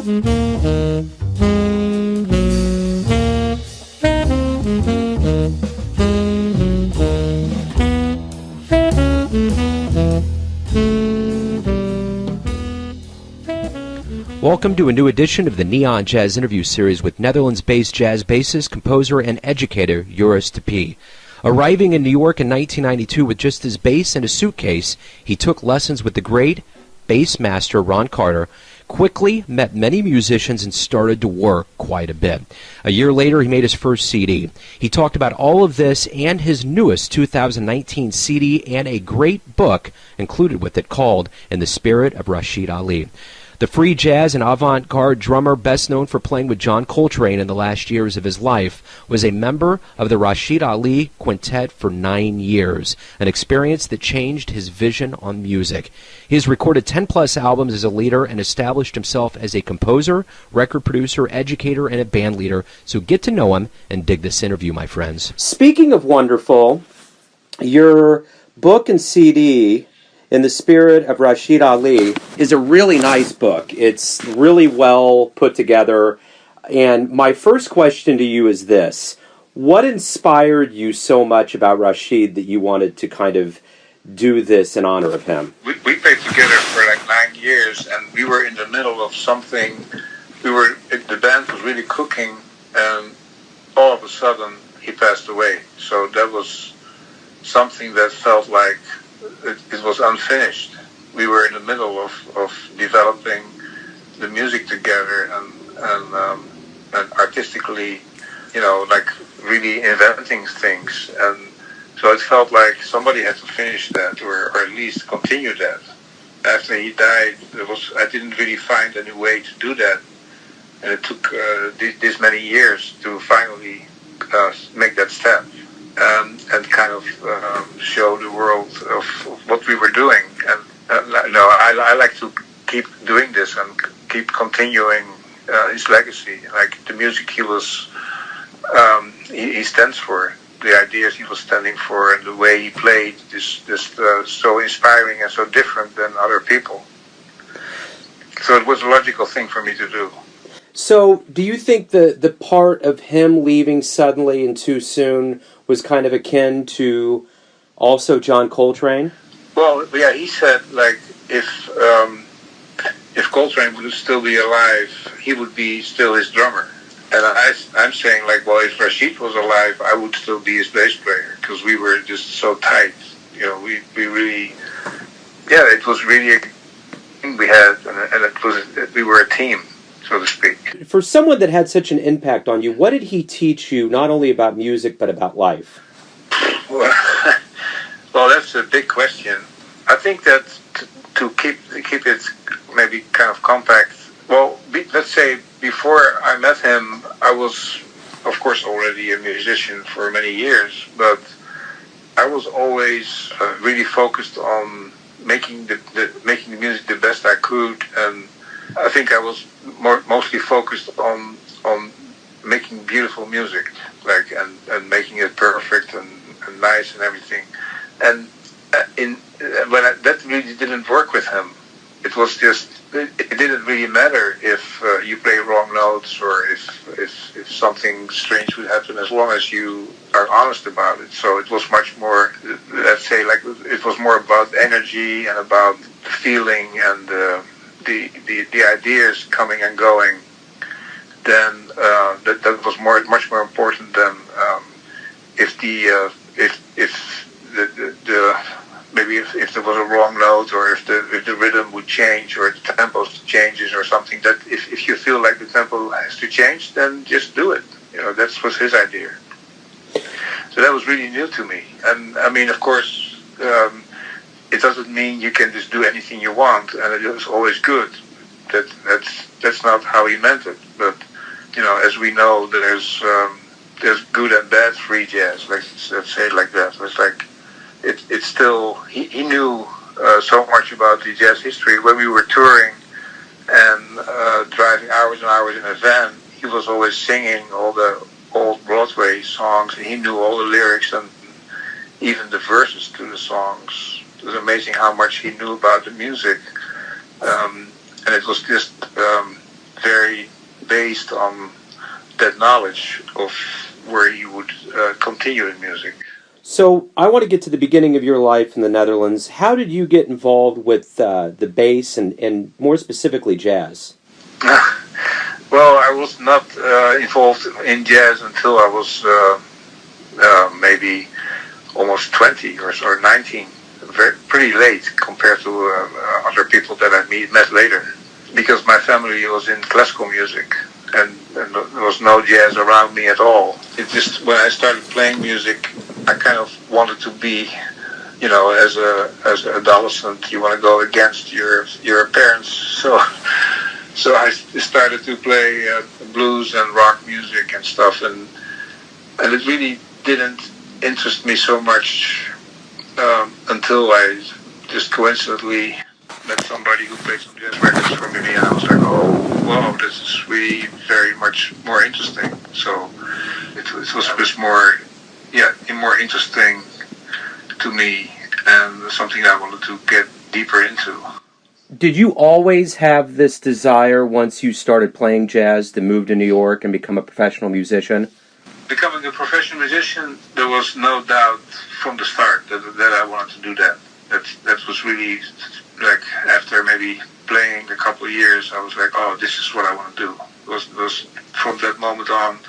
Welcome to a new edition of the Neon Jazz interview series with Netherlands-based jazz bassist, composer, and educator YURIS Te-PE. Arriving in New York in 1992 with just his bass and a suitcase, he took lessons with the great bass master Ron Carter, quickly met many musicians, and started to work quite a bit. A year later, he made his first CD. He talked about all of this and his newest 2019 CD and a great book included with it called In the Spirit of Rashied Ali. The free jazz and avant-garde drummer, best known for playing with John Coltrane in the last years of his life, was a member of the Rashied Ali Quintet for 9 years, an experience that changed his vision on music. He has recorded 10-plus albums as a leader and established himself as a composer, record producer, educator, and a band leader. So get to know him and dig this interview, my friends. Speaking of wonderful, your book and CD, In the Spirit of Rashied Ali, is a really nice book. It's really well put together. And my first question to you is this. What inspired you so much about Rashied that you wanted to kind of do this in honor of him? We played together for like 9 years, and we were in the middle of something. The band was really cooking, and all of a sudden he passed away. So that was something that felt like it was unfinished. We were in the middle of developing the music together and artistically, like really inventing things. And so it felt like somebody had to finish that or at least continue that. After he died, I didn't really find any way to do that. And it took this many years to finally make that step. And kind of show the world of what we were doing. And I like to keep doing this and keep continuing his legacy. Like the music he was, he stands for, the ideas he was standing for, and the way he played is just so inspiring and so different than other people. So it was a logical thing for me to do. So, do you think the part of him leaving suddenly and too soon was kind of akin to also John Coltrane? Well, yeah, he said, like, if Coltrane would still be alive, he would be still his drummer. And I'm saying, like, well, if Rashied was alive, I would still be his bass player, because we were just so tight. We really, it was really a thing we had, and we were a team, so to speak. For someone that had such an impact on you, what did he teach you, not only about music, but about life? Well, that's a big question. I think that to keep it maybe kind of compact, well, let's say before I met him, I was, of course, already a musician for many years, but I was always really focused on making the music the best I could, and I think I was mostly focused on making beautiful music, like and making it perfect and nice and everything. And that really didn't work with him. It was just it didn't really matter if you play wrong notes or if something strange would happen, as long as you are honest about it. So it was much more, let's say, like it was more about energy and about the feeling and the ideas coming and going. Then that was much more important than if there was a wrong note, or if the rhythm would change, or the tempo changes or something. That if you feel like the tempo has to change, then just do it. That was his idea. So that was really new to me. And I mean, of course, it doesn't mean you can just do anything you want, and it is always good. That's not how he meant it. But as we know, there's good and bad free jazz. Let's say it like that. It's like it's still he knew so much about the jazz history. When we were touring and driving hours and hours in a van, he was always singing all the old Broadway songs, and he knew all the lyrics and even the verses to the songs. It was amazing how much he knew about the music, and it was just very based on that knowledge of where he would continue in music. So I want to get to the beginning of your life in the Netherlands. How did you get involved with the bass and more specifically jazz? Well, I was not involved in jazz until I was maybe almost 20 or 19. Pretty late compared to other people that I met later. Because my family was in classical music and there was no jazz around me at all. It just, when I started playing music, I kind of wanted to be, you know, as an adolescent, you want to go against your parents. So I started to play blues and rock music and stuff, and it really didn't interest me so much until I just coincidentally met somebody who played some jazz records for me, and I was like, oh, wow, this is really very much more interesting. So it was just more interesting to me, and something I wanted to get deeper into. Did you always have this desire once you started playing jazz to move to New York and become a professional musician? Becoming a professional musician, there was no doubt from the start that I wanted to do that. That was really, like, after maybe playing a couple of years, I was like, oh, this is what I want to do. It was from that moment on,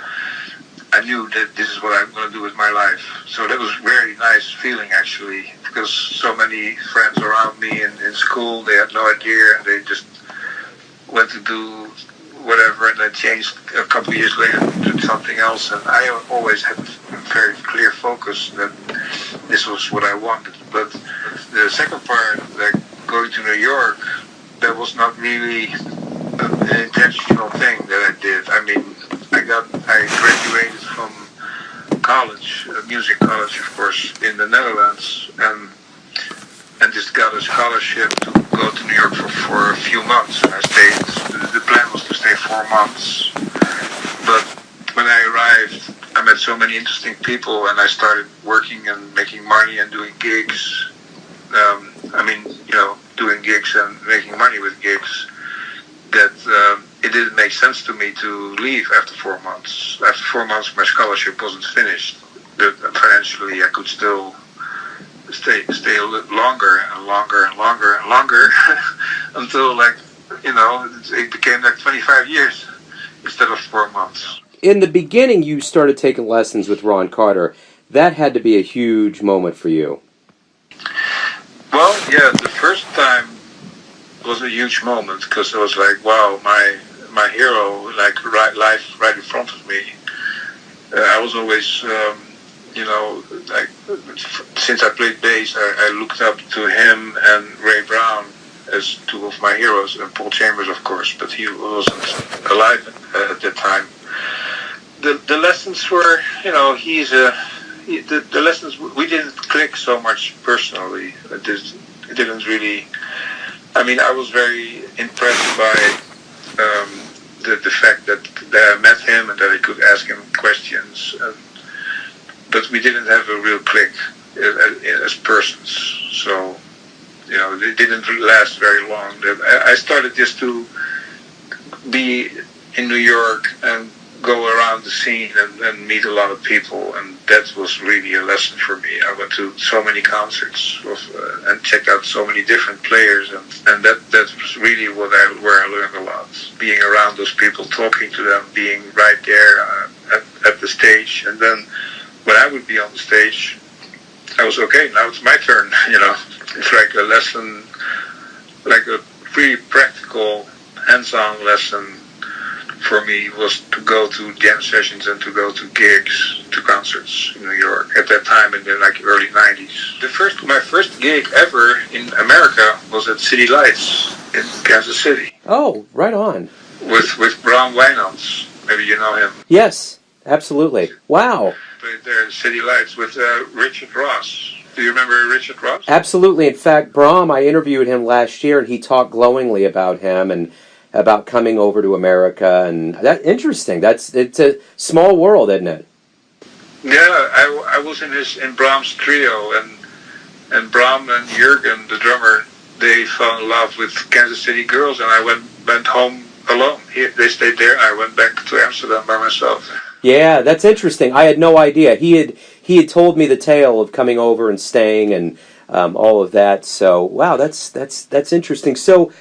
I knew that this is what I'm going to do with my life. So that was a very nice feeling, actually, because so many friends around me in school, they had no idea, and they just went to do whatever, and then changed a couple of years later to something else. And I always had a very clear focus that this was what I wanted. But the second part, like going to New York, that was not really an intentional thing that I did. I mean, I graduated from college, music college, of course, in the Netherlands, and just got a scholarship to go to New York for a few months. I stayed. The plan was to stay 4 months, but when I arrived, I met so many interesting people, and I started working and making money and doing gigs. Doing gigs and making money with gigs. That it didn't make sense to me to leave after 4 months. After 4 months, my scholarship wasn't finished. But financially, I could still stay a little longer and longer and longer and longer until, it became like 25 years instead of 4 months. In the beginning, you started taking lessons with Ron Carter. That had to be a huge moment for you. Well, yeah, the first time was a huge moment, because it was like, wow, my hero, like life right in front of me. I was always, since I played bass, I looked up to him and Ray Brown as two of my heroes, and Paul Chambers, of course, but he wasn't alive at that time. The lessons were, the lessons, we didn't click so much personally. It didn't really. I mean, I was very impressed by the fact that I met him and that I could ask him questions, but we didn't have a real click as persons. So, it didn't last very long. I started just to be in New York and go around the scene and meet a lot of people, and that was really a lesson for me. I went to so many concerts and checked out so many different players, and that was really where I learned a lot. Being around those people, talking to them, being right there at the stage, and then when I would be on the stage, I was okay. Now it's my turn. It's like a lesson, like a really practical, hands-on lesson. For me, was to go to jam sessions and to go to gigs, to concerts in New York at that time in the early 90s. My first gig ever in America was at City Lights in Kansas City. Oh, right on. With Bram Wijnands. Maybe you know him. Yes, absolutely. Wow. Played there at City Lights with Richard Ross. Do you remember Richard Ross? Absolutely. In fact, Bram, I interviewed him last year, and he talked glowingly about him and about coming over to America, and that's interesting. It's a small world, isn't it? Yeah, I was in Brahms Trio, and Bram and Jürgen, the drummer, they fell in love with Kansas City girls, and I went home alone. They stayed there, and I went back to Amsterdam by myself. Yeah, that's interesting. I had no idea. He had told me the tale of coming over and staying and all of that. So wow, that's interesting. So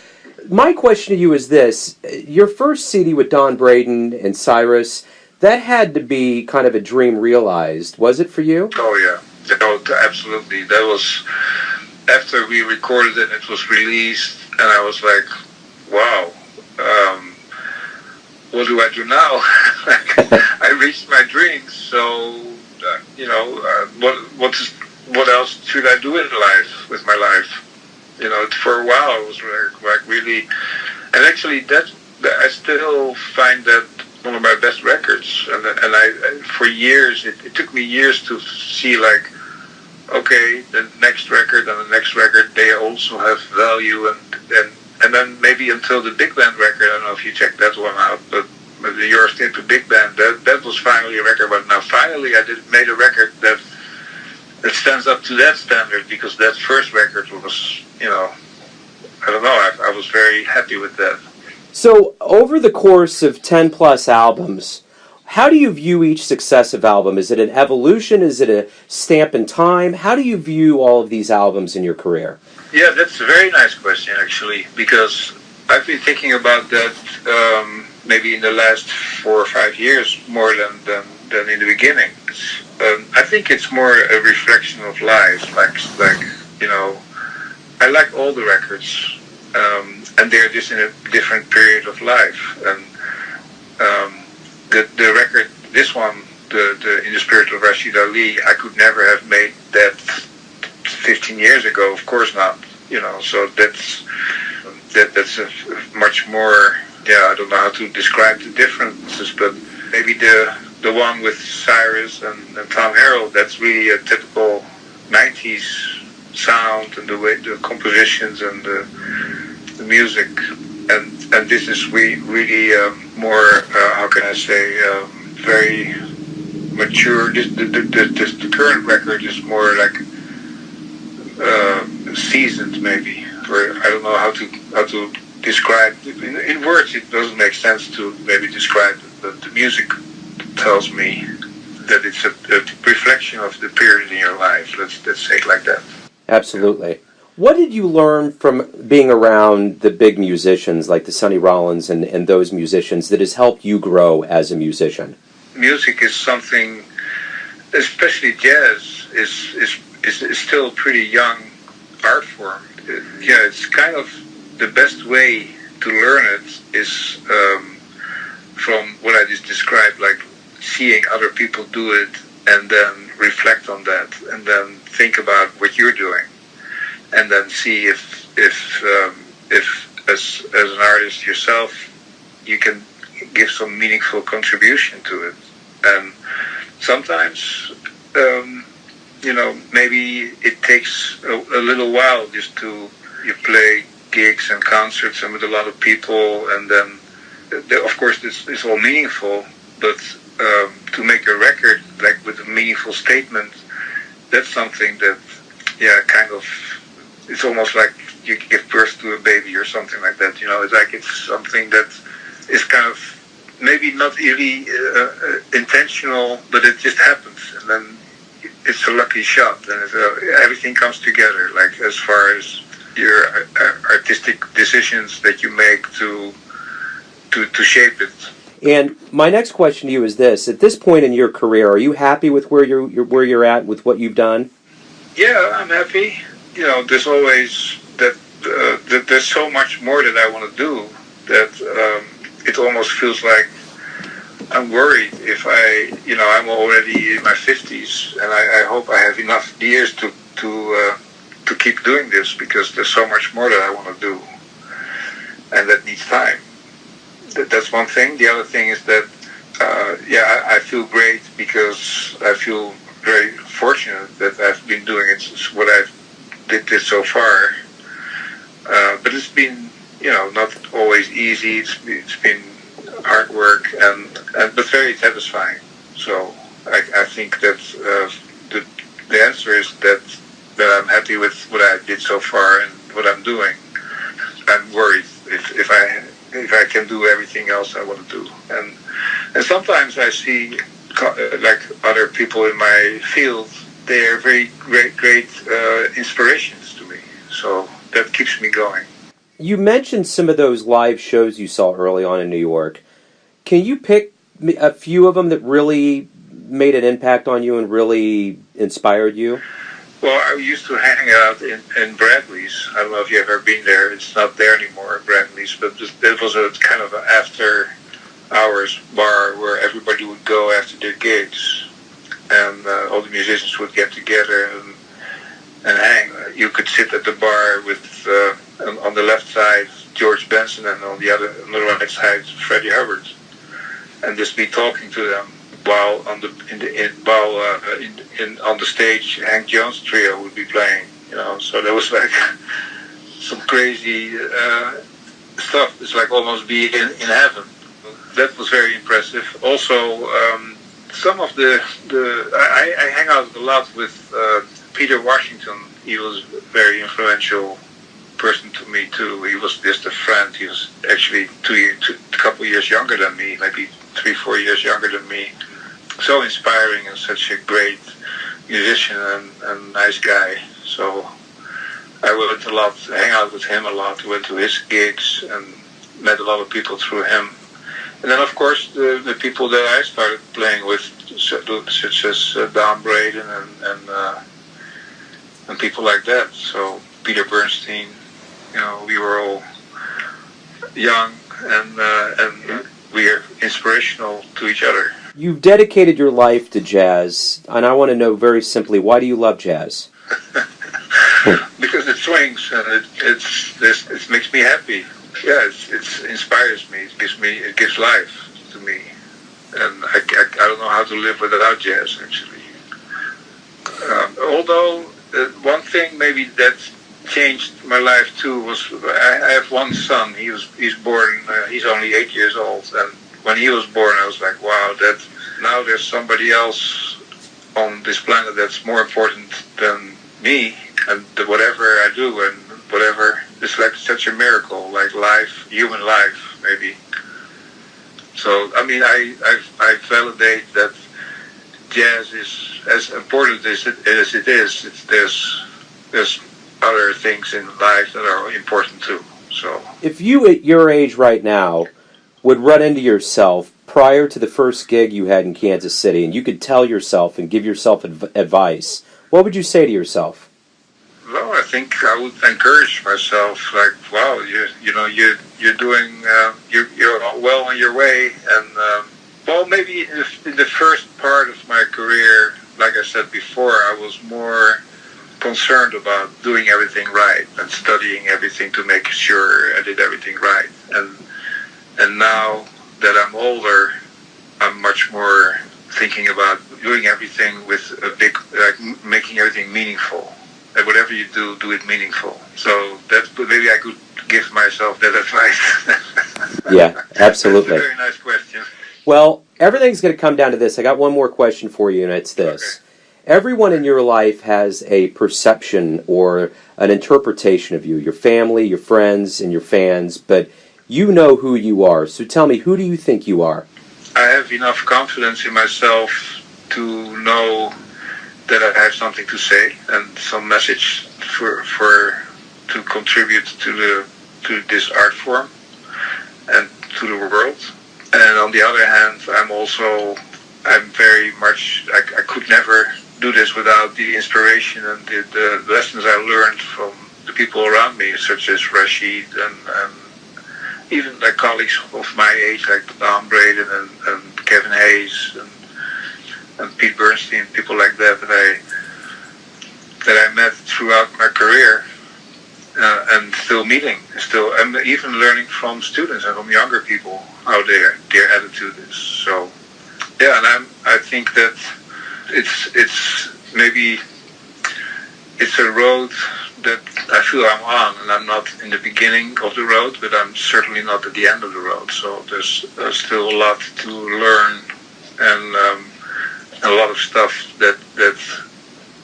my question to you is this: your first CD with Don Braden and Cyrus, that had to be kind of a dream realized. Was it for you? Oh yeah, absolutely. That was after we recorded it. It was released, and I was like, wow. What do I do now? Like, I reached my dreams, so what else should I do in life with my life? For a while I was like really, and actually I still find that one of my best records, and I for years it took me years to see like, okay, the next record and the next record, they also have value, and then maybe until the big band record, I don't know if you checked that one out, but the YURIS TE-PE big band, that was finally a record. But now finally I made a record that stands up to that standard, because that first record was, I don't know, I was very happy with that. So over the course of 10 plus albums, how do you view each successive album? Is it an evolution? Is it a stamp in time? How do you view all of these albums in your career? Yeah, that's a very nice question, actually, because I've been thinking about that maybe in the last 4 or 5 years more than in the beginning. I think it's more a reflection of life. Like I like all the records, and they're just in a different period of life. And the record, this one, the In the Spirit of Rashied Ali, I could never have made that 15 years ago, of course not. So that's a much more. I don't know how to describe the differences, but maybe the one with Cyrus and Tom Harold, that's really a typical 90s sound, and the way the compositions and the music, and this is really more how can I say, very mature. The current record is more like seasoned, maybe, or I don't know how to describe. In words, it doesn't make sense to maybe describe it, but the music tells me that it's a reflection of the period in your life. Let's say it like that. Absolutely. What did you learn from being around the big musicians like the Sonny Rollins and those musicians that has helped you grow as a musician? Music is something, especially jazz, is still a pretty young art form. It's kind of the best way to learn it is from what I just described, like seeing other people do it and then reflect on that and then think about what you're doing and then see if as an artist yourself you can give some meaningful contribution to it. And sometimes maybe it takes a little while just to you play gigs and concerts and with a lot of people, and then of course this is all meaningful, but to make a record like with a meaningful statement, that's something that kind of, it's almost like you give birth to a baby or something like that. It's like it's something that is kind of maybe not really intentional, but it just happens, and then it's a lucky shot, and everything comes together, like as far as your artistic decisions that you make to shape it. And my next question to you is this: at this point in your career, are you happy with where you're at with what you've done? Yeah, I'm happy. There's always that there's so much more that I want to do that it almost feels like I'm worried if I'm already in my 50s, and I hope I have enough years to keep doing this, because there's so much more that I want to do, and that needs time. That's one thing. The other thing is that I feel great because I feel very fortunate that I've been doing it, what I've did this so far. But it's been not always easy. It's been hard work but very satisfying. So I think that the answer is that I'm happy with what I did so far and what I'm doing. I'm worried if I if I can do everything else I want to do. And sometimes I see like other people in my field, they are very great inspirations to me. So that keeps me going. You mentioned some of those live shows you saw early on in New York. Can you pick a few of them that really made an impact on you and really inspired you? Well, I used to hang out in Bradley's. I don't know if you've ever been there. It's not there anymore, Bradley's, but it was a kind of an after-hours bar where everybody would go after their gigs, and all the musicians would get together and hang. You could sit at the bar with on the left side George Benson, and on the right side Freddie Hubbard, and just be talking to them. While on the on the stage, Hank Jones Trio would be playing, So there was like some crazy stuff. It's like almost being in heaven. That was very impressive. Also, some of I hang out a lot with Peter Washington. He was a very influential person to me too. He was just a friend. He was actually a couple of years younger than me, maybe 3-4 years younger than me. So inspiring and such a great musician and nice guy. So I went a lot, hang out with him a lot, went to his gigs and met a lot of people through him. And then of course the people that I started playing with, such as Don Braden and people like that. So Peter Bernstein, we were all young and we are inspirational to each other. You've dedicated your life to jazz, and I want to know very simply, why do you love jazz? Because it swings and it makes me happy. Yeah, it inspires me. It gives life to me, and I don't know how to live without jazz actually. Although one thing maybe that changed my life too was I have one son. He's born. He's only 8 years old, and when he was born, I was like, wow, now there's somebody else on this planet that's more important than me, and whatever I do and whatever, it's like such a miracle, like life, human life, maybe. So, I mean, I validate that jazz is as important as it is. There's other things in life that are important too. So, if you at your age right now would run into yourself prior to the first gig you had in Kansas City, and you could tell yourself and give yourself advice, what would you say to yourself? Well, I think I would encourage myself, like, wow, you're doing, you're well on your way, and well, maybe in the first part of my career, like I said before, I was more concerned about doing everything right and studying everything to make sure I did everything right, and now that I'm older, I'm much more thinking about doing everything with making everything meaningful. And whatever you do, do it meaningful. So maybe I could give myself that advice. Yeah, absolutely. That's a very nice question. Well, everything's going to come down to this. I got one more question for you, and it's this. Okay. Everyone in your life has a perception or an interpretation of you, your family, your friends, and your fans, but you know who you are. So tell me, who do you think you are? I have enough confidence in myself to know that I have something to say and some message to contribute to this art form and to the world. And on the other hand, I'm very much, I could never do this without the inspiration and the lessons I learned from the people around me, such as Rashied and even like colleagues of my age, like Don Braden and Kevin Hayes and Pete Bernstein, people like that I met throughout my career, and still meeting, and even learning from students and from younger people how their attitude is. So yeah, and I think that it's maybe it's a road that I feel I'm on, and I'm not in the beginning of the road, but I'm certainly not at the end of the road. So there's still a lot to learn, and a lot of stuff that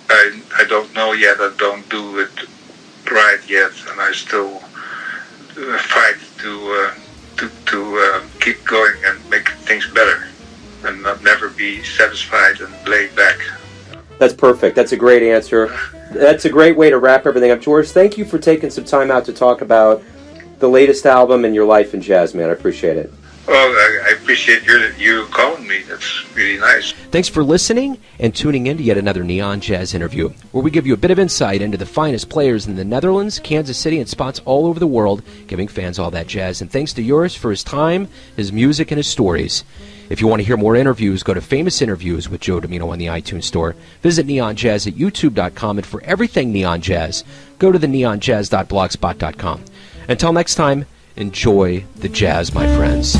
I don't know yet. I don't do it right yet, and I still fight to going and make things better, and never be satisfied and laid back. That's perfect. That's a great answer. That's a great way to wrap everything up. Joris, thank you for taking some time out to talk about the latest album and your life in jazz, man. I appreciate it. Well, I appreciate you calling me. That's really nice. Thanks for listening and tuning in to yet another Neon Jazz interview, where we give you a bit of insight into the finest players in the Netherlands, Kansas City, and spots all over the world, giving fans all that jazz. And thanks to Joris for his time, his music, and his stories. If you want to hear more interviews, go to Famous Interviews with Joe Domino on the iTunes Store. Visit neonjazz at youtube.com, and for everything Neon Jazz, go to the neonjazz.blogspot.com. Until next time, enjoy the jazz, my friends.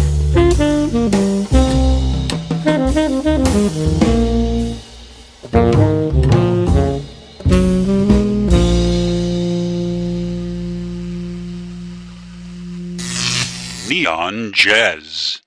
Neon Jazz.